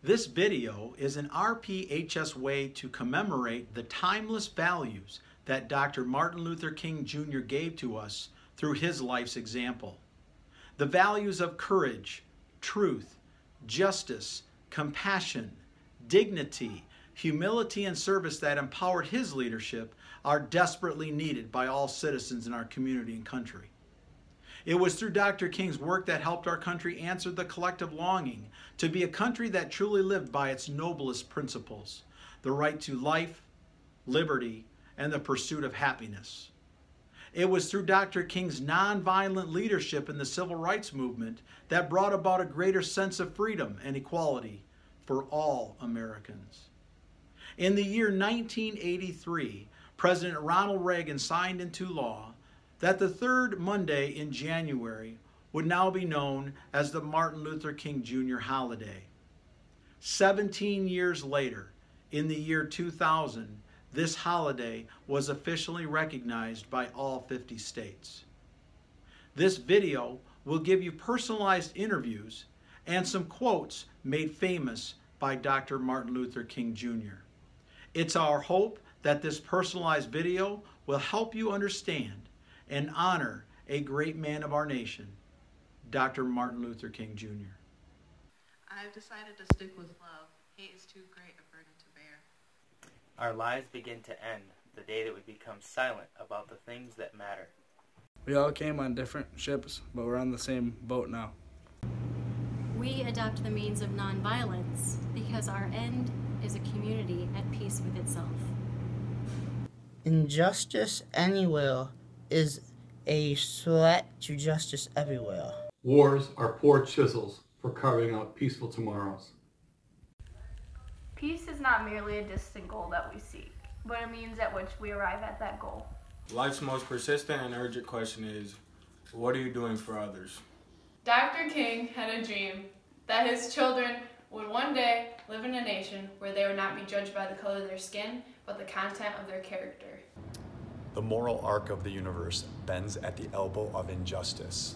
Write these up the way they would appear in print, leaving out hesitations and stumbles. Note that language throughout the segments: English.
This video is an RPHS way to commemorate the timeless values that Dr. Martin Luther King Jr. gave to us through his life's example. The values of courage, truth, justice, compassion, dignity, humility, and service that empowered his leadership are desperately needed by all citizens in our community and country. It was through Dr. King's work that helped our country answer the collective longing to be a country that truly lived by its noblest principles, the right to life, liberty, and the pursuit of happiness. It was through Dr. King's nonviolent leadership in the civil rights movement that brought about a greater sense of freedom and equality for all Americans. In the year 1983, President Ronald Reagan signed into law that the third Monday in January would now be known as the Martin Luther King Jr. holiday. 17 years later, in the year 2000, this holiday was officially recognized by all 50 states. This video will give you personalized interviews and some quotes made famous by Dr. Martin Luther King Jr. It's our hope that this personalized video will help you understand and honor a great man of our nation, Dr. Martin Luther King Jr. I've decided to stick with love. Hate is too great a burden to bear. Our lives begin to end the day that we become silent about the things that matter. We all came on different ships, but we're on the same boat now. We adopt the means of nonviolence because our end is a community at peace with itself. Injustice anywhere is a threat to justice everywhere. Wars are poor chisels for carving out peaceful tomorrows. Peace is not merely a distant goal that we seek, but a means at which we arrive at that goal. Life's most persistent and urgent question is, what are you doing for others? Dr. King had a dream that his children would one day live in a nation where they would not be judged by the color of their skin, but the content of their character. The moral arc of the universe bends at the elbow of injustice.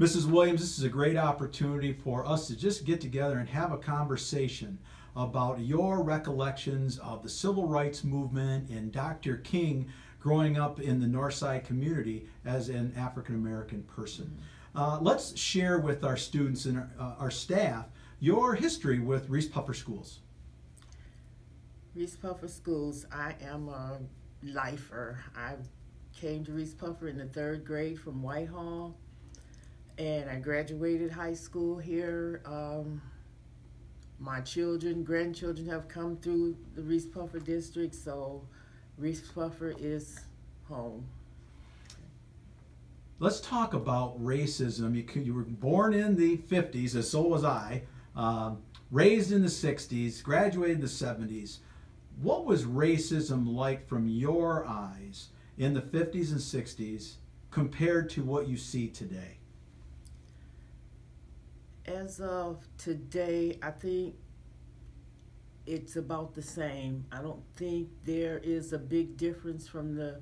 Mrs. Williams, this is a great opportunity for us to just get together and have a conversation about your recollections of the civil rights movement and Dr. King growing up in the Northside community as an African-American person. Let's share with our students and our staff your history with Reese Puffer Schools. Reese Puffer Schools, I am a lifer. I came to Reese Puffer in the 3rd grade from Whitehall, and I graduated high school here. My children, grandchildren have come through the Reese Puffer district, so Reese Puffer is home. Let's talk about racism. You were born in the 50s, and so was I, raised in the 60s, graduated in the 70s. What was racism like from your eyes in the 50s and 60s compared to what you see today? As of today, I think it's about the same. I don't think there is a big difference from the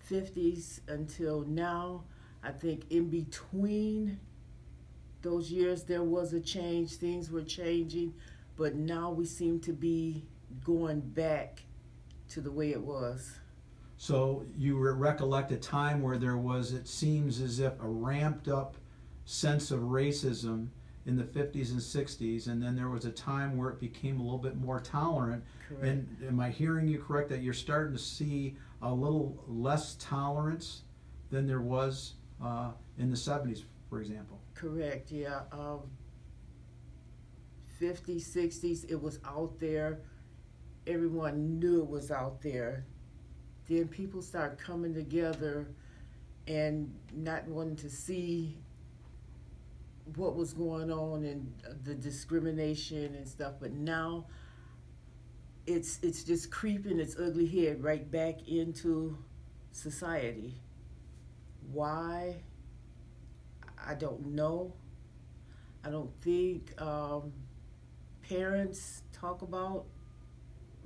50s until now. I think in between those years there was a change, things were changing, but now we seem to be going back to the way it was. So you recollect a time where there was, it seems as if, a ramped up sense of racism in the 50s and 60s, and then there was a time where it became a little bit more tolerant. Correct. And am I hearing you correct that you're starting to see a little less tolerance than there was in the 70s, for example? Correct, yeah. 50s, 60s, it was out there. Everyone knew it was out there. Then people start coming together and not wanting to see what was going on and the discrimination and stuff, but now it's just creeping its ugly head right back into society. Why? I don't know. I don't think parents talk about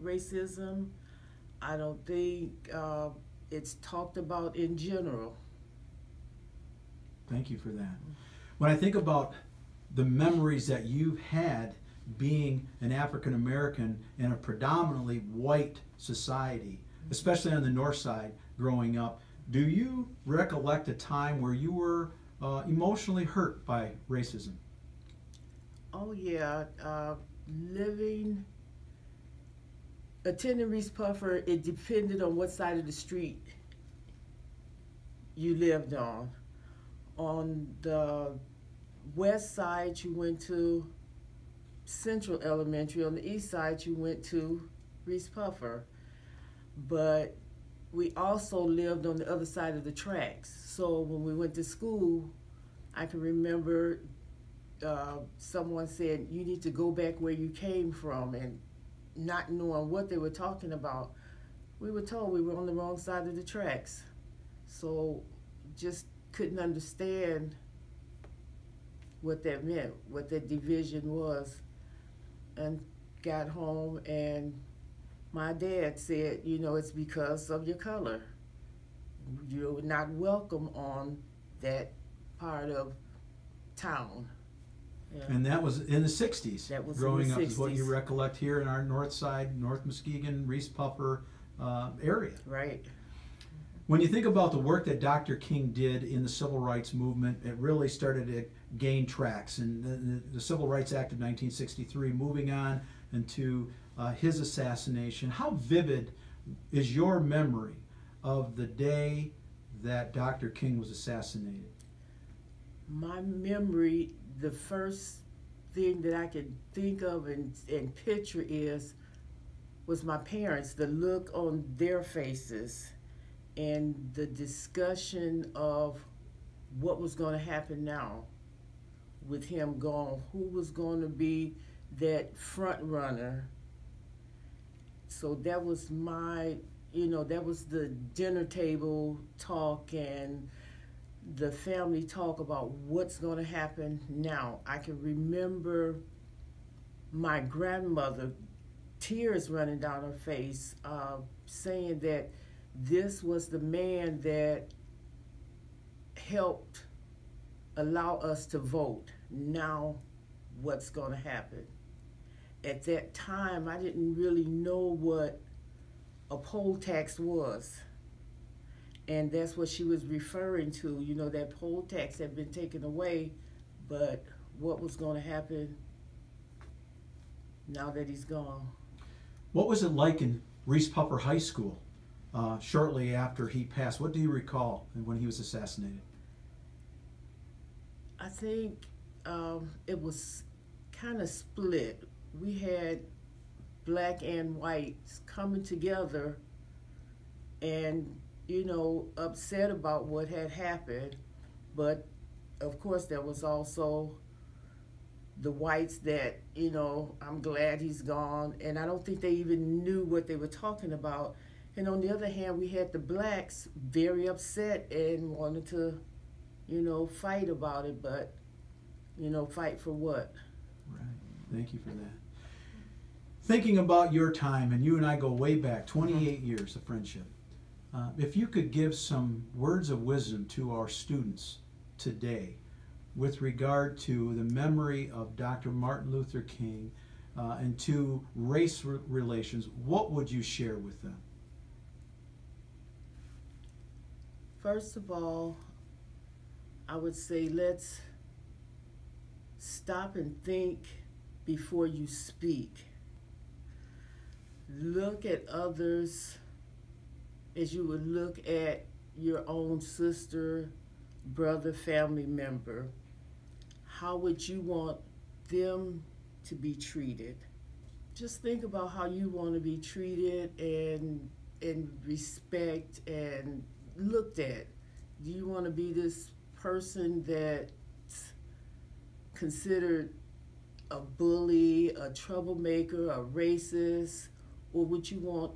racism. I don't think it's talked about in general. Thank you for that. When I think about the memories that you've had being an African American in a predominantly white society, especially on the north side growing up. Do you recollect a time where you were emotionally hurt by racism? Oh yeah, attending Reese Puffer, it depended on what side of the street you lived on. On the west side, you went to Central Elementary. On the east side, you went to Reese Puffer. But we also lived on the other side of the tracks. So when we went to school, I can remember someone said, you need to go back where you came from, and not knowing what they were talking about. We were told we were on the wrong side of the tracks. So just couldn't understand what that meant, what that division was. And got home, and my dad said, you know, it's because of your color. You're not welcome on that part of town. Yeah. And that was in the 60s. That was growing in the up 60s. Is what you recollect here in our north side, North Muskegon, Reese Puffer area. Right. When you think about the work that Dr. King did in the civil rights movement, it really started to gain tracks. And the Civil Rights Act of 1963, moving on into his assassination. How vivid is your memory of the day that Dr. King was assassinated? My memory, the first thing that I can think of and picture was my parents, the look on their faces, and the discussion of what was going to happen now with him gone, who was going to be that front runner. So that was my, that was the dinner table talk and the family talk about what's going to happen now. I can remember my grandmother, tears running down her face, saying that this was the man that helped allow us to vote. Now, what's going to happen? At that time, I didn't really know what a poll tax was. And that's what she was referring to. That poll tax had been taken away, but what was going to happen now that he's gone? What was it like in Reese Puffer High School shortly after he passed? What do you recall when he was assassinated? I think it was kind of split. We had black and whites coming together and, upset about what had happened. But, of course, there was also the whites that, I'm glad he's gone. And I don't think they even knew what they were talking about. And on the other hand, we had the blacks very upset and wanted to, fight about it. But, fight for what? Right. Thank you for that. Thinking about your time, and you and I go way back, 28 years of friendship. If you could give some words of wisdom to our students today with regard to the memory of Dr. Martin Luther King and to race relations, what would you share with them? First of all, I would say let's stop and think before you speak. Look at others as you would look at your own sister, brother, family member. How would you want them to be treated? Just think about how you want to be treated and respect and looked at. Do you want to be this person that's considered a bully, a troublemaker, a racist, or would you want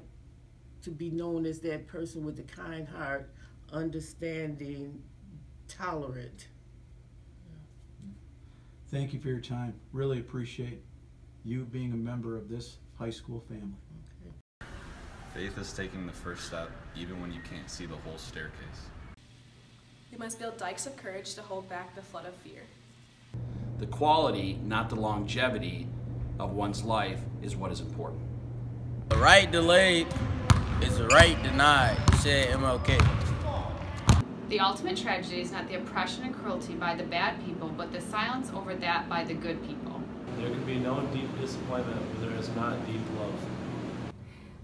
to be known as that person with a kind heart, understanding, tolerant? Thank you for your time. Really appreciate you being a member of this high school family. Okay. Faith is taking the first step even when you can't see the whole staircase. We must build dikes of courage to hold back the flood of fear. The quality, not the longevity, of one's life is what is important. The right delayed is the right denied, said MLK. The ultimate tragedy is not the oppression and cruelty by the bad people, but the silence over that by the good people. There can be no deep disappointment where there is not deep love.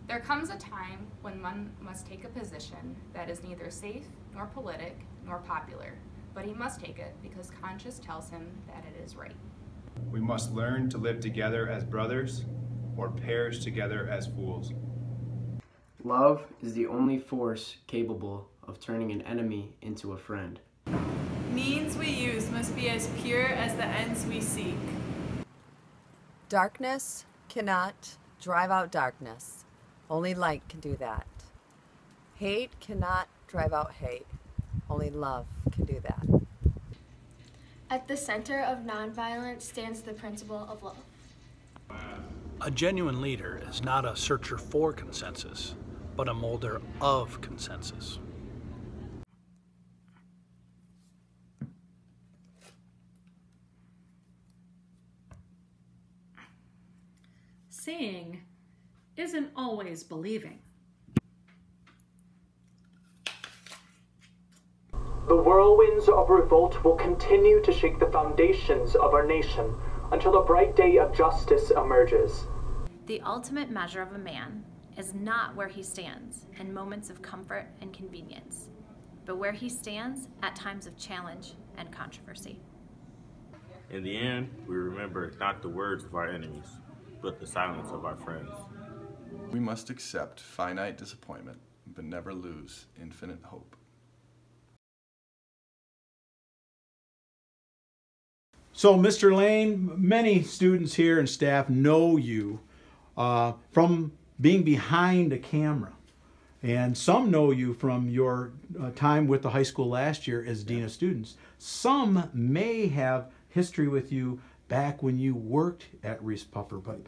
There comes a time when one must take a position that is neither safe, nor politic, nor popular, but he must take it because conscience tells him that it is right. We must learn to live together as brothers, or perish together as fools. Love is the only force capable of turning an enemy into a friend. Means we use must be as pure as the ends we seek. Darkness cannot drive out darkness. Only light can do that. Hate cannot drive out hate. Only love can do that. At the center of nonviolence stands the principle of love. A genuine leader is not a searcher for consensus, but a molder of consensus. Seeing isn't always believing. The whirlwinds of revolt will continue to shake the foundations of our nation until a bright day of justice emerges. The ultimate measure of a man is not where he stands in moments of comfort and convenience, but where he stands at times of challenge and controversy. In the end, we remember not the words of our enemies, but the silence of our friends. We must accept finite disappointment, but never lose infinite hope. So, Mr. Lane, many students here and staff know you from being behind a camera. And some know you from your time with the high school last year as Dean of Students. Some may have history with you back when you worked at Reese Puffer, but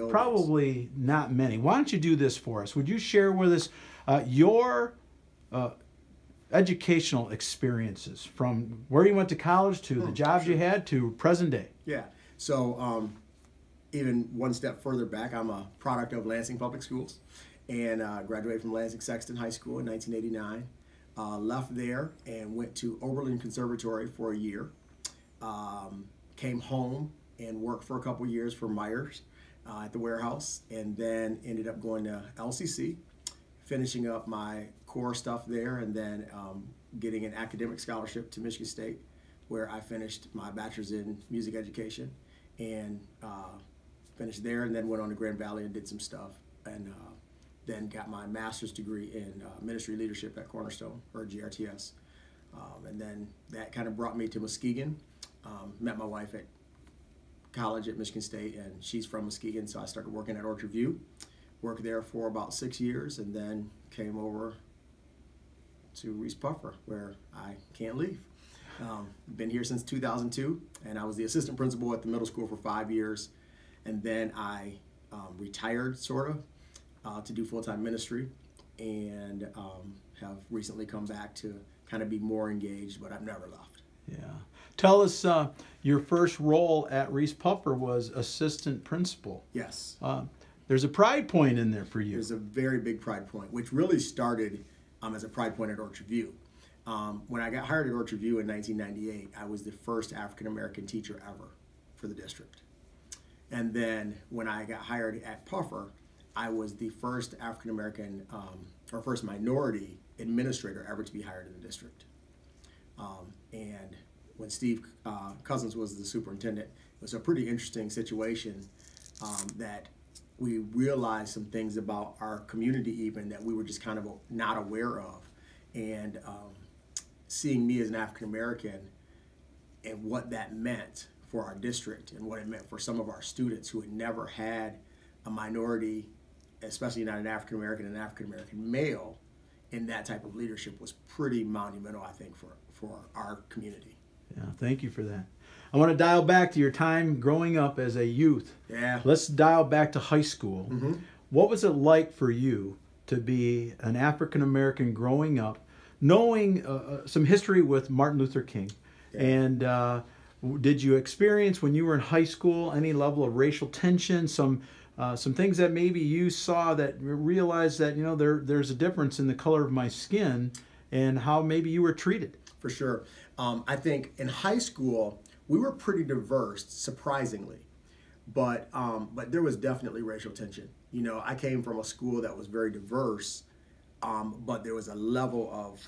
probably not many. Why don't you do this for us? Would you share with us your educational experiences from where you went to college to the jobs you had to present day? Yeah. So even one step further back, I'm a product of Lansing Public Schools and graduated from Lansing Sexton High School in 1989. Left there and went to Oberlin Conservatory for a year. Came home and worked for a couple years for Myers at the warehouse, and then ended up going to LCC, finishing up my core stuff there, and then getting an academic scholarship to Michigan State, where I finished my bachelor's in music education, and finished there, and then went on to Grand Valley and did some stuff, and then got my master's degree in ministry leadership at Cornerstone, or GRTS. And then that kind of brought me to Muskegon. Met my wife at college at Michigan State, and she's from Muskegon, so I started working at Orchard View. Worked there for about 6 years, and then came over to Reese Puffer, where I can't leave. Been here since 2002, and I was the assistant principal at the middle school for 5 years, and then I retired, sort of, to do full-time ministry, and have recently come back to kind of be more engaged, but I've never left. Yeah. Tell us, your first role at Reese Puffer was assistant principal. Yes. There's a pride point in there for you. There's a very big pride point, which really started as a pride point at Orchard View. When I got hired at Orchard View in 1998, I was the first African-American teacher ever for the district. And then when I got hired at Puffer, I was the first African-American, or first minority administrator ever to be hired in the district. And when Steve Cousins was the superintendent, it was a pretty interesting situation that we realized some things about our community even that we were just kind of not aware of. And seeing me as an African American and what that meant for our district and what it meant for some of our students who had never had a minority, especially not an African American and African American male, in that type of leadership was pretty monumental, I think, for our community. Yeah, thank you for that. I want to dial back to your time growing up as a youth. Yeah. Let's dial back to high school. Mm-hmm. What was it like for you to be an African American growing up, knowing some history with Martin Luther King, and Did you experience when you were in high school any level of racial tension, some things that maybe you saw that realized that, you know, there's a difference in the color of my skin and how maybe you were treated? For sure. I think in high school, we were pretty diverse, surprisingly. But there was definitely racial tension. You know, I came from a school that was very diverse, but there was a level of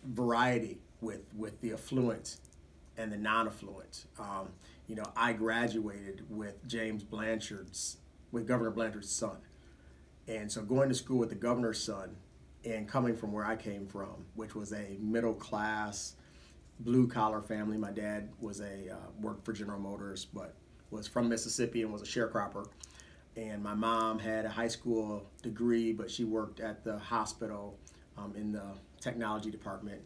variety with the affluent and the non-affluent. You know, I graduated with Governor Blanchard's son. And so going to school with the governor's son and coming from where I came from, which was a middle class, blue collar family. My dad was worked for General Motors, but was from Mississippi and was a sharecropper. And my mom had a high school degree, but she worked at the hospital in the technology department.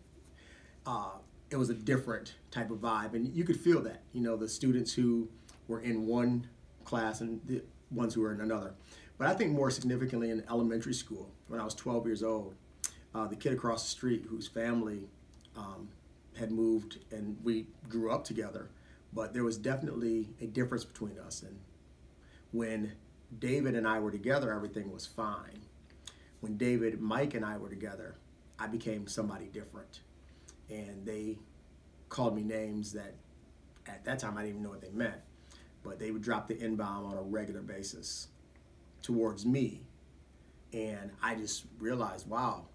It was a different type of vibe, and you could feel that. You know, the students who were in one class and the ones who were in another. But I think more significantly in elementary school, when I was 12 years old, the kid across the street whose family had moved and we grew up together, but there was definitely a difference between us. And when David and I were together, everything was fine. When Mike and I were together, I became somebody different. And they called me names that at that time I didn't even know what they meant, but they would drop the N-bomb on a regular basis towards me. And I just realized, wow,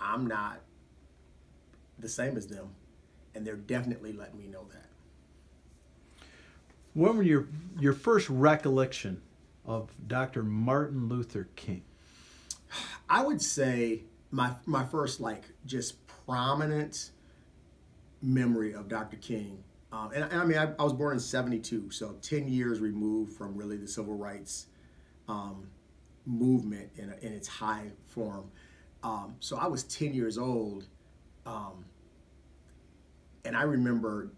I'm not the same as them. And they're definitely letting me know that. When were your first recollection of Dr. Martin Luther King? I would say my first just prominent memory of Dr. King, and I mean I was born in '72, so 10 years removed from really the civil rights movement in its high form. So I was 10 years old, and I remember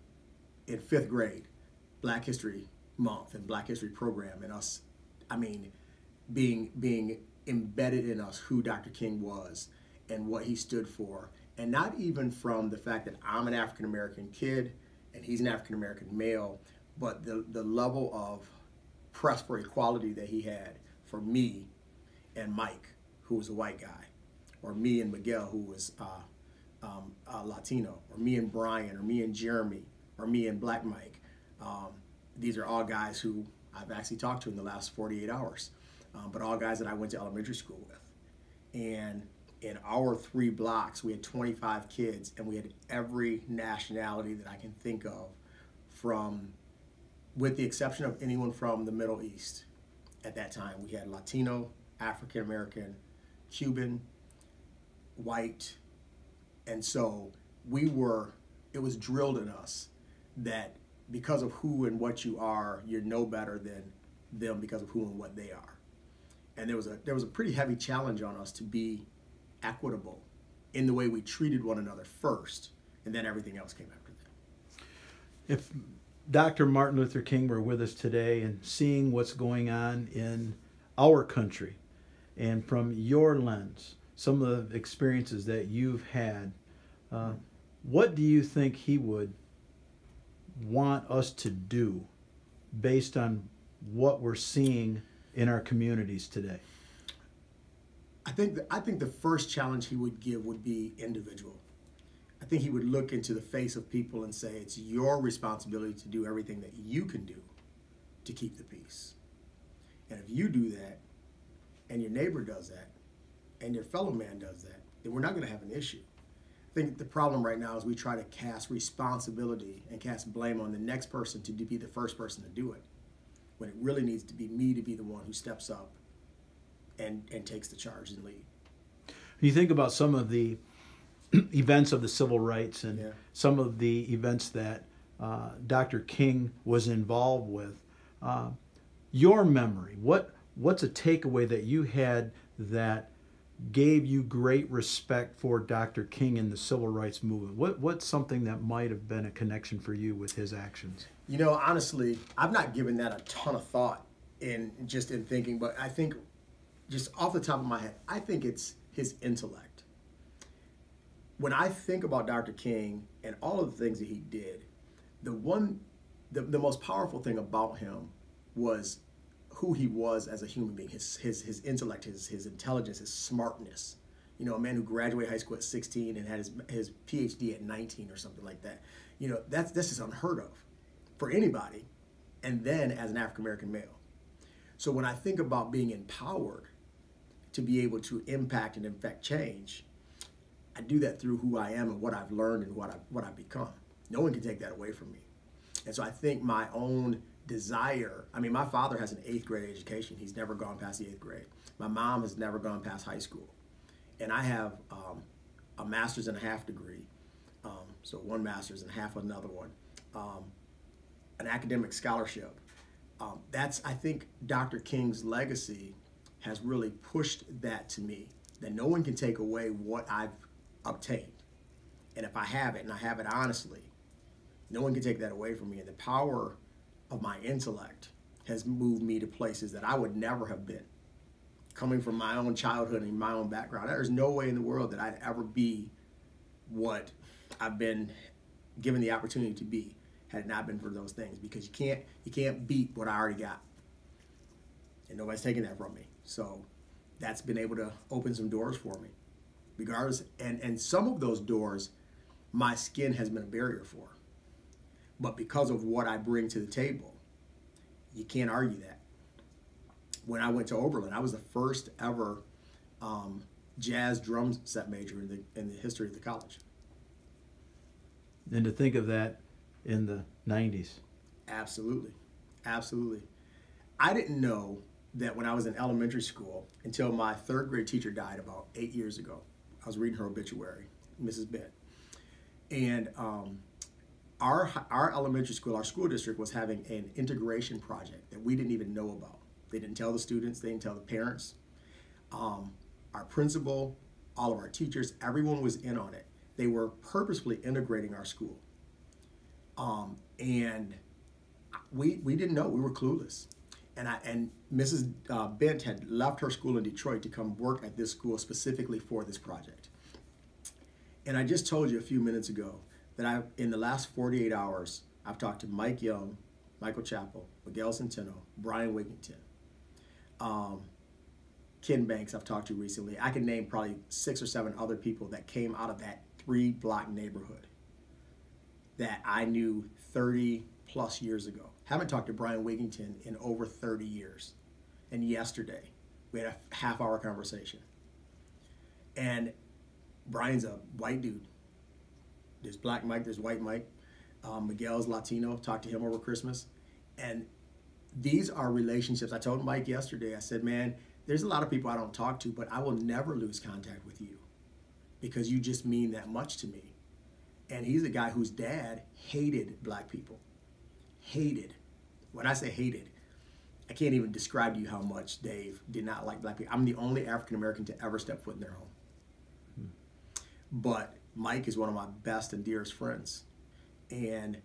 in 5th grade, Black History Month and Black History Program, and us, I mean, being embedded in us who Dr. King was and what he stood for. And not even from the fact that I'm an African-American kid and he's an African-American male, but the level of press for equality that he had for me and Mike, who was a white guy, or me and Miguel, who was Latino, or me and Brian, or me and Jeremy, or me and Black Mike. These are all guys who I've actually talked to in the last 48 hours, but all guys that I went to elementary school with. And in our 3 blocks, we had 25 kids, and we had every nationality that I can think of, with the exception of anyone from the Middle East. At that time, we had Latino, African American, Cuban, white, and so it was drilled in us that because of who and what you are, you're no better than them because of who and what they are. And there was a pretty heavy challenge on us to be equitable in the way we treated one another first, and then everything else came after that. If Dr. Martin Luther King were with us today and seeing what's going on in our country, and from your lens, some of the experiences that you've had, what do you think he would want us to do based on what we're seeing in our communities today? I think the first challenge he would give would be individual. I think he would look into the face of people and say, it's your responsibility to do everything that you can do to keep the peace. And if you do that, and your neighbor does that, and your fellow man does that, then we're not going to have an issue. I think the problem right now is we try to cast responsibility and cast blame on the next person to be the first person to do it, when it really needs to be me to be the one who steps up and takes the charge and lead. You think about some of the events of the civil rights and some of the events that Dr. King was involved with. Your memory, what's a takeaway that you had that gave you great respect for Dr. King and the civil rights movement? What's something that might have been a connection for you with his actions? You know, honestly, I've not given that a ton of thought in thinking, but I think just off the top of my head, I think it's his intellect. When I think about Dr. King and all of the things that he did, the one the most powerful thing about him was who he was as a human being, his intellect, his intelligence, his smartness. You know, a man who graduated high school at 16 and had his PhD at 19 or something like that. You know, that's just unheard of for anybody, and then as an African American male. So when I think about being empowered to be able to impact and affect change, I do that through who I am and what I've learned and what I've become. No one can take that away from me. And so I think my own desire, I mean, my father has an 8th grade education. He's never gone past the 8th grade. My mom has never gone past high school. And I have a master's and a half degree, so one master's and half another one, an academic scholarship. That's, I think, Dr. King's legacy has really pushed that to me, that no one can take away what I've obtained. And if I have it, and I have it honestly, no one can take that away from me. And the power of my intellect has moved me to places that I would never have been. Coming from my own childhood and my own background, there's no way in the world that I'd ever be what I've been given the opportunity to be had it not been for those things, because you can't beat what I already got. And nobody's taking that from me. So that's been able to open some doors for me. Regardless, and some of those doors my skin has been a barrier for. But because of what I bring to the table, you can't argue that. When I went to Oberlin, I was the first ever jazz drum set major in the history of the college. And to think of that in the 90s. Absolutely. Absolutely. I didn't know that when I was in elementary school until my 3rd grade teacher died about 8 years ago. I was reading her obituary, Mrs. Bent. And our elementary school, our school district, was having an integration project that we didn't even know about. They didn't tell the students, they didn't tell the parents. Our principal, all of our teachers, everyone was in on it. They were purposefully integrating our school. And we didn't know, we were clueless. And Mrs. Bent had left her school in Detroit to come work at this school specifically for this project. And I just told you a few minutes ago that in the last 48 hours, I've talked to Mike Young, Michael Chappell, Miguel Centeno, Brian Wigington, Ken Banks I've talked to recently. I can name probably 6 or 7 other people that came out of that 3-block neighborhood that I knew 30 plus years ago. Haven't talked to Brian Wigington in over 30 years. And yesterday, we had a half-hour conversation. And Brian's a white dude. There's black Mike, there's white Mike. Miguel's Latino, talked to him over Christmas. And these are relationships. I told Mike yesterday, I said, man, there's a lot of people I don't talk to, but I will never lose contact with you because you just mean that much to me. And he's a guy whose dad hated black people. Hated. When I say hated, I can't even describe to you how much Dave did not like black people. I'm the only African American to ever step foot in their home. But Mike is one of my best and dearest friends. And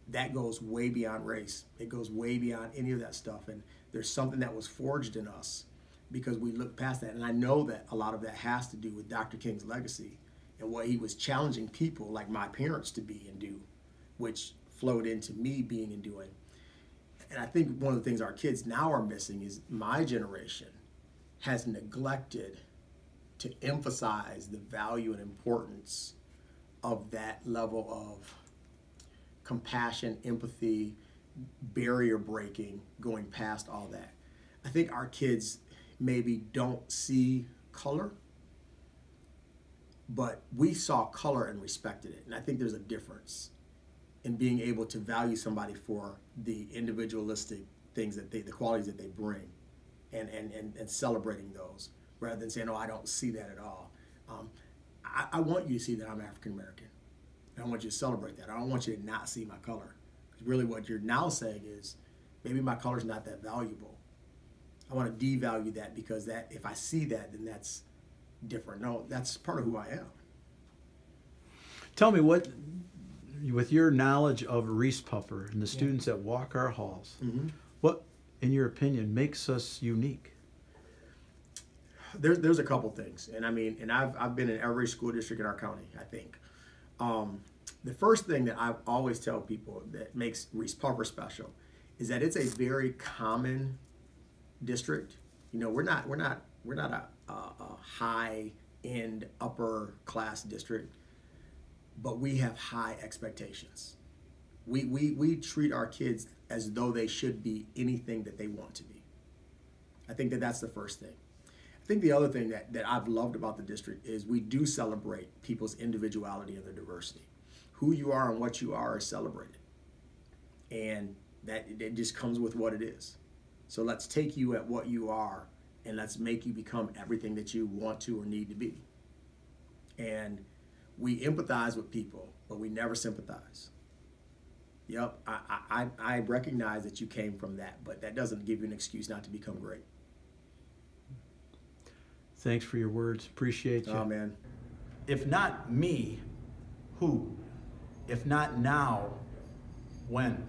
that goes way beyond race. It goes way beyond any of that stuff. And there's something that was forged in us because we look past that. And I know that a lot of that has to do with Dr. King's legacy and what he was challenging people like my parents to be and do, which flowed into me being and doing. And I think one of the things our kids now are missing is my generation has neglected to emphasize the value and importance of that level of compassion, empathy, barrier breaking, going past all that. I think our kids maybe don't see color, but we saw color and respected it. And I think there's a difference in being able to value somebody for the individualistic things that the qualities that they bring and celebrating those rather than saying, oh, I don't see that at all. I want you to see that I'm African American. I want you to celebrate that. I don't want you to not see my color. Because really what you're now saying is, maybe my color's not that valuable. I want to devalue that because that if I see that, then that's different. No, that's part of who I am. Tell me what, with your knowledge of Reese Puffer and the students that walk our halls, what, in your opinion, makes us unique? There's a couple things, and I mean, and I've been in every school district in our county, I think. The first thing that I always tell people that makes Reese Puffer special is that it's a very common district. You know, we're not a high end upper class district, but we have high expectations. We treat our kids as though they should be anything that they want to be. I think that that's the first thing. I think the other thing that I've loved about the district is we do celebrate people's individuality and their diversity. Who you are and what you are is celebrated. And that it just comes with what it is. So let's take you at what you are and let's make you become everything that you want to or need to be. And we empathize with people, but we never sympathize. Yep, I recognize that you came from that, but that doesn't give you an excuse not to become great. Thanks for your words. Appreciate you. Oh, man. If not me, who? If not now, when?